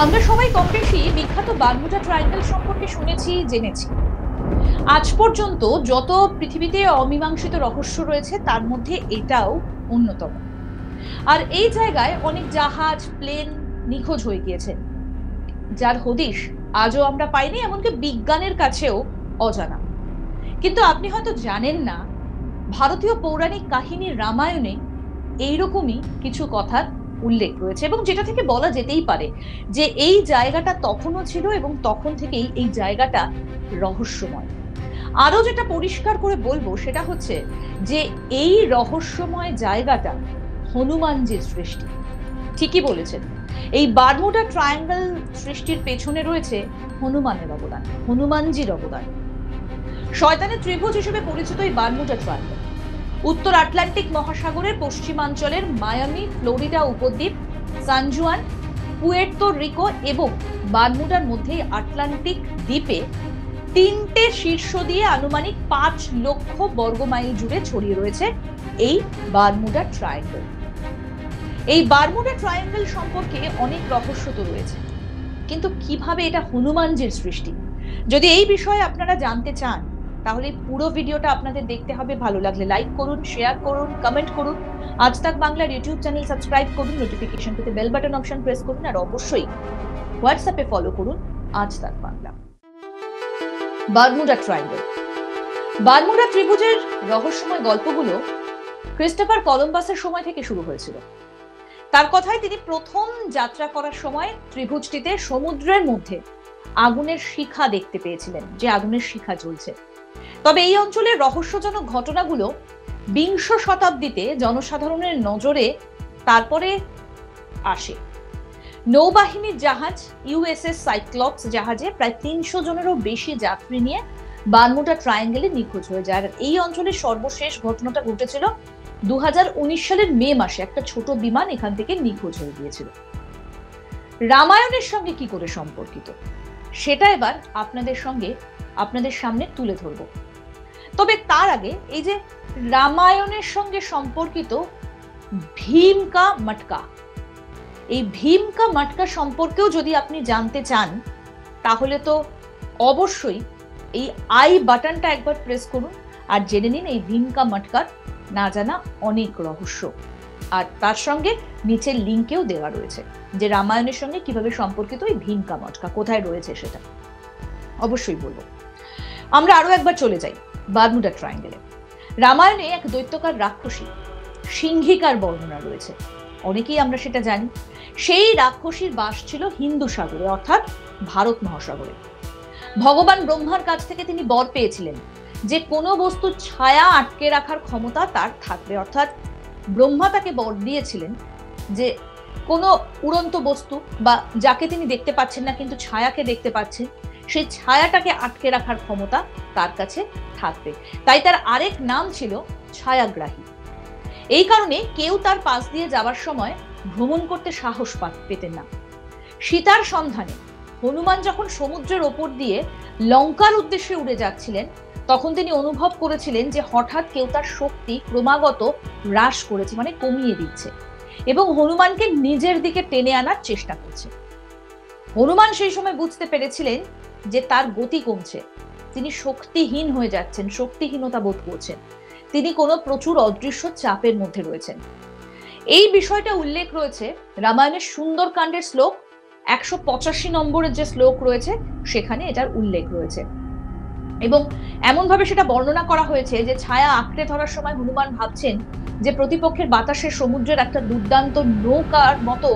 আমরা সবাই কম বেশি বিখ্যাত বারমুডা ট্রায়াঙ্গেল সম্পর্কে শুনেছি, জেনেছি। আজ পর্যন্ত যত পৃথিবীতে অমীমাংসিত রহস্য রয়েছে তার মধ্যে এটাও অন্যতম। আর এই জায়গায় অনেক জাহাজ, প্লেন নিখোঁজ হয়ে গিয়েছে, যার হদিশ আজও আমরা পাইনি, এমনকি বিজ্ঞানের কাছেও অজানা। কিন্তু আপনি হয়তো জানেন না, ভারতীয় পৌরাণিক কাহিনী রামায়ণে এইরকমই কিছু কথার উল্লেখ রয়েছে, এবং যেটা থেকে বলা যেতেই পারে যে এই জায়গাটা তখনও ছিল এবং তখন থেকেই এই জায়গাটা রহস্যময়। আরো যেটা পরিষ্কার করে বলবো সেটা হচ্ছে যে এই রহস্যময় জায়গাটা হনুমানজির সৃষ্টি। ঠিকই বলেছেন, এই বারমুডা ট্রায়াঙ্গেল সৃষ্টির পেছনে রয়েছে হনুমানের অবদান, হনুমানজির অবদান। শয়তানের ত্রিভুজ হিসেবে পরিচিত এই বারমুডা ট্রায়াঙ্গেল উত্তর আটলান্টিক মহাসাগরের পশ্চিমাঞ্চলের মায়ামি, ফ্লোরিডা উপদ্বীপ, সান জুয়ান, পুয়ের্তো রিকো এবং বারমুডার মধ্যে আটলান্টিক দ্বীপে তিনটে শীর্ষ দিয়ে আনুমানিক 5 লক্ষ বর্গমাইল জুড়ে ছড়িয়ে রয়েছে এই বারমুডা ট্রায়াঙ্গেল। এই বারমুডা ট্রায়াঙ্গেল সম্পর্কে অনেক রহস্য তো রয়েছে, কিন্তু কিভাবে এটা হনুমানজির সৃষ্টি, যদি এই বিষয়ে আপনারা জানতে চান তাহলে পুরো ভিডিওটা আপনাদের দেখতে হবে। ভালো লাগলে লাইক করুন, শেয়ার করুন, কমেন্ট করুন। আজ তাক বাংলার ইউটিউব চ্যানেল সাবস্ক্রাইব করুন, নোটিফিকেশন পেতে বেল বাটন অপশন প্রেস করুন, আর অবশ্যই হোয়াটসঅ্যাপে ফলো করুন আজ তাক বাংলা। বারমুডা ট্রায়াঙ্গেল, বারমুডা ত্রিভুজের রহস্যময় গল্পগুলো ক্রিস্টোফার কলম্বাসের সময় থেকে শুরু হয়েছিল। তার কথায় তিনি প্রথম যাত্রা করার সময় ত্রিভুজটিতে সমুদ্রের মধ্যে আগুনের শিখা দেখতে পেয়েছিলেন, যে আগুনের শিখা জ্বলছে। তবে এই অঞ্চলের রহস্যজনক ঘটনাগুলো 20 শতাব্দীতে জনসাধারণের নজরে তারপরে আসে। নৌবাহিনীর জাহাজ ইউএসএস সাইক্লপস জাহাজে প্রায় 300 জনেরও বেশি যাত্রী নিয়ে বারমুডা ট্রায়াঙ্গেলে নিখোঁজ হয়ে যায়। আর এই অঞ্চলের সর্বশেষ ঘটনাটা ঘটেছিল 2019 সালের মে মাসে। একটা ছোট বিমান এখান থেকে নিখোঁজ হয়ে গিয়েছিল। রামায়ণের সঙ্গে কি করে সম্পর্কিত সেটা এবার আপনাদের সামনে তুলে ধরব। তবে তার আগে এই যে রামায়ণের সঙ্গে সম্পর্কিত ভীমকা মটকা, এই ভীমকা মটকা সম্পর্কেও যদি আপনি জানতে চান তাহলে তো অবশ্যই এই আই বাটনটা একবার প্রেস করুন আর জেনে নিন এই ভীমকা মটকার না জানা অনেক রহস্য। আর তার সঙ্গে নিচের লিঙ্কেও দেওয়া রয়েছে যে রামায়ণের সঙ্গে কিভাবে সম্পর্কিত এই ভীমকা মটকা, কোথায় রয়েছে সেটা অবশ্যই বলবো। আমরা আরো একবার চলে যাই বারমুডা ট্রায়াঙ্গেলে। রামায়ণে এক দৈত্যকার রাক্ষসী সিংহিকার বর্ণনা রয়েছে, অনেকেই আমরা সেটা জানি। সেই রাক্ষসীর বাস ছিল হিন্দু সাগরে, অর্থাৎ ভারত মহাসাগরে। ভগবান ব্রহ্মার কাছ থেকে তিনি বর পেয়েছিলেন যে কোনো বস্তুর ছায়া আটকে রাখার ক্ষমতা তার থাকবে, অর্থাৎ ব্রহ্মা তাকে বর দিয়েছিলেন যে কোনো উড়ন্ত বস্তু বা যাকে তিনি দেখতে পাচ্ছেন না কিন্তু ছায়াকে দেখতে পাচ্ছেন, সেই ছায়াটাকে আটকে রাখার ক্ষমতা তার কাছে থাকবে। তাই তার আরেক নাম ছিল ছায়াগ্রাহী। এই কারণে কেউ তার পাশ দিয়ে যাওয়ার সময় ভ্রমণ করতে সাহস পেতেন না। সীতার সন্ধানে হনুমান যখন সমুদ্রের ওপর দিয়ে লঙ্কার উদ্দেশ্যে উড়ে যাচ্ছিলেন তখন তিনি অনুভব করেছিলেন যে হঠাৎ কেউ তার শক্তি ক্রমাগত হ্রাস করেছে, মানে কমিয়ে দিচ্ছে, এবং হনুমানকে নিজের দিকে টেনে আনার চেষ্টা করছে। হনুমান সেই সময় বুঝতে পেরেছিলেন যে তার গতি কমছে, তিনি শক্তিহীন হয়ে যাচ্ছেন, শক্তিহীনতা বোধ করছেন, তিনি কোনো প্রচুর অদৃশ্য চাপের মধ্যে রয়েছেন। এই বিষয়টা উল্লেখ রয়েছে রামায়ণের সুন্দরকাণ্ডের শ্লোক 185 নম্বরের যে শ্লোক রয়েছে সেখানে এটার উল্লেখ রয়েছে, এবং এমন ভাবে সেটা বর্ণনা করা হয়েছে যে ছায়া আঁকড়ে ধরার সময় হনুমান ভাবছেন যে প্রতিপক্ষের বাতাসের সমুদ্রের একটা দুর্দান্ত নৌকার মতো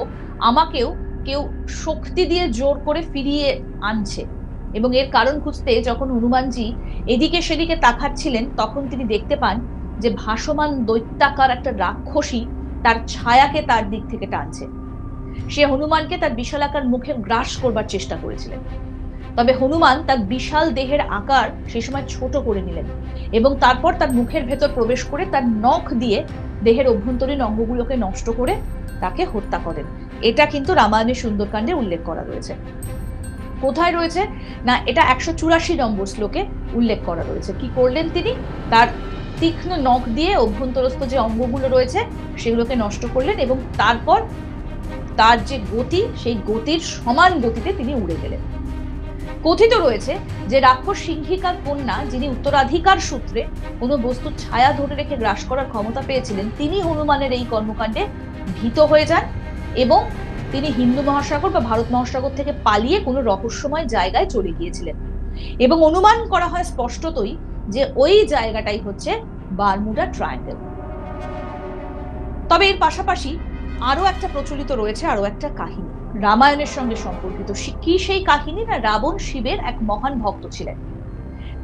আমাকেও কেউ শক্তি দিয়ে জোর করে ফিরিয়ে আনছে। এবং এর কারণ খুঁজতে যখন হনুমানজি এদিকে সেদিকে তাকাচ্ছিলেন তখন তিনি দেখতে পান যে ভাসমান দৈত্যাকার একটা রাক্ষসী তার ছায়াকে তার দিক থেকে টানছে। সে হনুমানকে তার বিশালাকার মুখে গ্রাস করবার চেষ্টা করেছিলেন, তবে হনুমান তার বিশাল দেহের আকার সেই সময় ছোট করে নিলেন এবং তারপর তার মুখের ভেতর প্রবেশ করে তার নখ দিয়ে দেহের অভ্যন্তরীণ অঙ্গগুলোকে নষ্ট করে তাকে হত্যা করেন। এটা কিন্তু রামায়ণের সুন্দরকাণ্ডে উল্লেখ করা রয়েছে। কোথায় রয়েছে না, এটা 184 নম্বর শ্লোকে উল্লেখ করা রয়েছে। কি করলেন তিনি? তার তীক্ষ্ণ নখ দিয়ে অভ্যন্তরস্থ যে অঙ্গগুলো রয়েছে সেগুলোকে নষ্ট করলেন এবং তারপর তার যে গতি, সেই গতির সমান গতিতে তিনি উড়ে গেলেন। কথিত রয়েছে যে রাক্ষস সিংহিকার কন্যা, যিনি উত্তরাধিকার সূত্রে কোনো বস্তুর ছায়া ধরে রেখে গ্রাস করার ক্ষমতা পেয়েছিলেন, তিনি হনুমানের এই কর্মকাণ্ডে ভীত হয়ে যান এবং তিনি হিন্দু মহাসাগর বা ভারত মহাসাগর থেকে পালিয়ে কোনো রহস্যময় জায়গায় চলে গিয়েছিলেন এবং অনুমান করা হয় স্পষ্টতই যে ওই জায়গাটাই হচ্ছে বারমুডা ট্রায়াঙ্গেল। তবে এর পাশাপাশি আরো একটা প্রচলিত রয়েছে আরো একটা কাহিনী রামায়ণের সঙ্গে সম্পর্কিত। কি সেই কাহিনী? না, রাবণ শিবের এক মহান ভক্ত ছিলেন।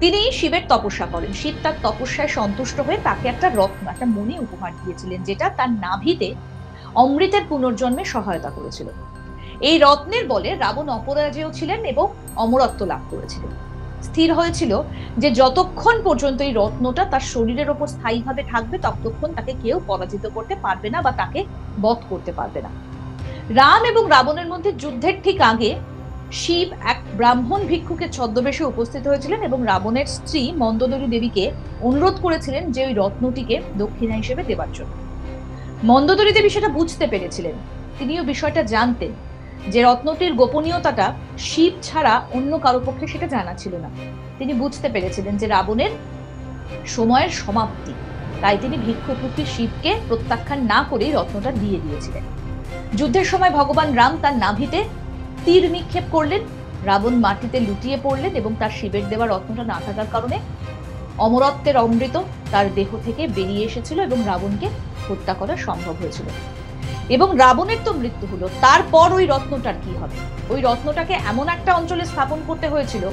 তিনি শিবের তপস্যা করেন। শিব তার তপস্যায় সন্তুষ্ট হয়ে তাকে একটা রত্ন, একটা মণি উপহার দিয়েছিলেন, যেটা তার নাভিতে অমৃতের পুনর্জন্মে সহায়তা করেছিল। এই রত্নের বলে রাবণ অপরাজেয় ছিলেন এবং অমরত্ব লাভ করেছিলেন। স্থির হয়েছিল যে যতক্ষণ পর্যন্ত এই রত্নটা তার শরীরের ওপর স্থায়ীভাবে থাকবে, ততক্ষণ তাকে কেউ পরাজিত করতে পারবে না বা তাকে বধ করতে পারবে না। রাম এবং রাবণের মধ্যে যুদ্ধের ঠিক আগে শিব এক ব্রাহ্মণ ভিক্ষুকের ছদ্মবেশে উপস্থিত হয়েছিলেন এবং রাবণের স্ত্রী মন্দোদরী দেবীকে অনুরোধ করেছিলেন যে ওই রত্নটিকে দক্ষিণা হিসেবে দেবার জন্য। মন্দোদরী দেবী সেটা বুঝতে পেরেছিলেন। তিনিও বিষয়টা জানতেন যে রত্নটির গোপনীয়তাটা শিব ছাড়া অন্য কারো পক্ষে সেটা জানা ছিল না। তিনি বুঝতে পেরেছিলেন যে রাবণের সময়ের সমাপ্তি, তাই তিনি ভিক্ষুকরূপী শিবকে প্রত্যাখ্যান না করেই রত্নটা দিয়ে দিয়েছিলেন। যুদ্ধের সময় ভগবান রাম তার নাভিতে তীর নিক্ষেপ করলেন, রাবণ মাটিতে লুটিয়ে পড়লেন এবং তার শিবের দেওয়া রত্নটা না থাকার কারণে অমরত্বের অমৃত তার দেহ থেকে বেরিয়ে এসেছিল এবং রাবণকে হত্যা করা সম্ভব হয়েছিল। এবং রাবণের তো মৃত্যু হলো, তারপর ওই রত্নটার কি হবে? ওই রত্নটাকে এমন একটা অঞ্চলে স্থাপন করতে হয়েছিল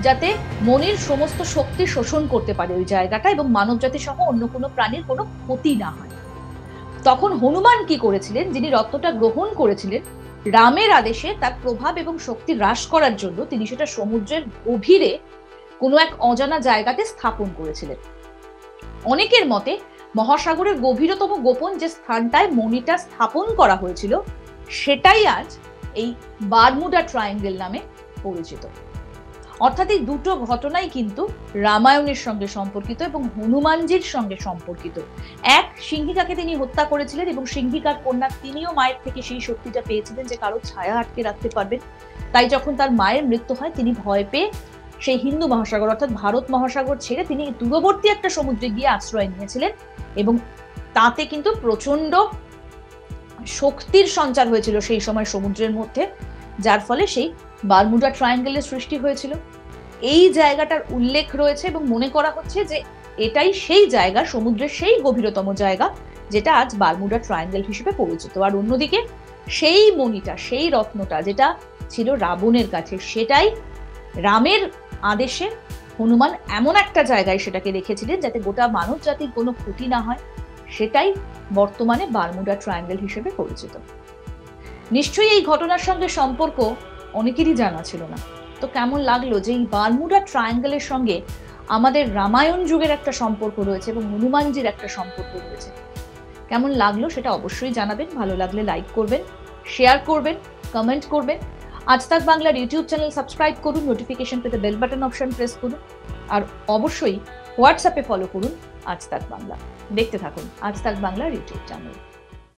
যাতে মনির সমস্ত শক্তি শোষণ করতে পারে ওই জায়গাটা এবং মানবজাতি সহ অন্য কোনো প্রাণীর কোনো ক্ষতি না হয়। তখন হনুমান কি করেছিলেন? যিনি রত্নটা গ্রহণ করেছিলেন, রামের আদেশে তার প্রভাব এবং শক্তি হ্রাস করার জন্য তিনি সেটা সমুদ্রের গভীরে কোনো এক অজানা জায়গাতে স্থাপন করেছিলেন। অনেকের মতে মহাসাগরের গভীরতম গোপন যে স্থানটায় মণিটা স্থাপন করা হয়েছিল, সেটাই আজ এই বারমুডা ট্রায়াঙ্গেল নামে পরিচিত। অর্থাৎ এই দুটো ঘটনাই কিন্তু রামায়ণের সঙ্গে সম্পর্কিত এবং হনুমানজির সঙ্গে সম্পর্কিত। এক, সিংহিকাকে তিনি হত্যা করেছিলেন এবং সিংহিকার কন্যা তিনিও মায়ের থেকে সেই শক্তিটা পেয়েছিলেন যে কারো ছায়া আটকে রাখতে পারবেন। তাই যখন তার মায়ের মৃত্যু হয়, তিনি ভয় পেয়ে সেই হিন্দু মহাসাগর অর্থাৎ ভারত মহাসাগর ছেড়ে তিনি দূরবর্তী একটা সমুদ্রে গিয়ে আশ্রয় নিয়েছিলেন এবং তাতে কিন্তু প্রচন্ড শক্তির সঞ্চার হয়েছিল সেই সময় সমুদ্রের মধ্যে, যার ফলে সেই বারমুডা ট্রায়াঙ্গেলের সৃষ্টি হয়েছিল। এই জায়গাটার উল্লেখ রয়েছে এবং মনে করা হচ্ছে যে এটাই সেই জায়গা, সমুদ্রের সেই গভীরতম জায়গা যেটা আজ বারমুডা ট্রায়াঙ্গেল হিসেবে পরিচিত। আর অন্যদিকে সেই মণিটা, সেই রত্নটা যেটা ছিল রাবণের কাছে, সেটাই রামের আদেশে হনুমান এমন একটা জায়গায় সেটাকে রেখেছিলেন যাতে গোটা মানব জাতির কোনো ক্ষতি না হয়। সেটাই বর্তমানে বারমুডা ট্রায়াঙ্গেল হিসেবে পরিচিত। নিশ্চয়ই এই ঘটনার সঙ্গে সম্পর্ক অনেকেরই জানা ছিল না। তো কেমন লাগলো যে এই বারমুডা ট্রায়াঙ্গেলের সঙ্গে আমাদের রামায়ণ যুগের একটা সম্পর্ক রয়েছে এবং হনুমানজির একটা সম্পর্ক রয়েছে? কেমন লাগলো সেটা অবশ্যই জানাবেন। ভালো লাগলে লাইক করবেন, শেয়ার করবেন, কমেন্ট করবেন। আজ তাক বাংলার ইউটিউব চ্যানেল সাবস্ক্রাইব করুন, নোটিফিকেশন পেতে বেল বাটন অপশন প্রেস করুন, আর অবশ্যই হোয়াটসঅ্যাপে ফলো করুন আজ তাক বাংলা। দেখতে থাকুন আজ তাক বাংলার ইউটিউব চ্যানেল।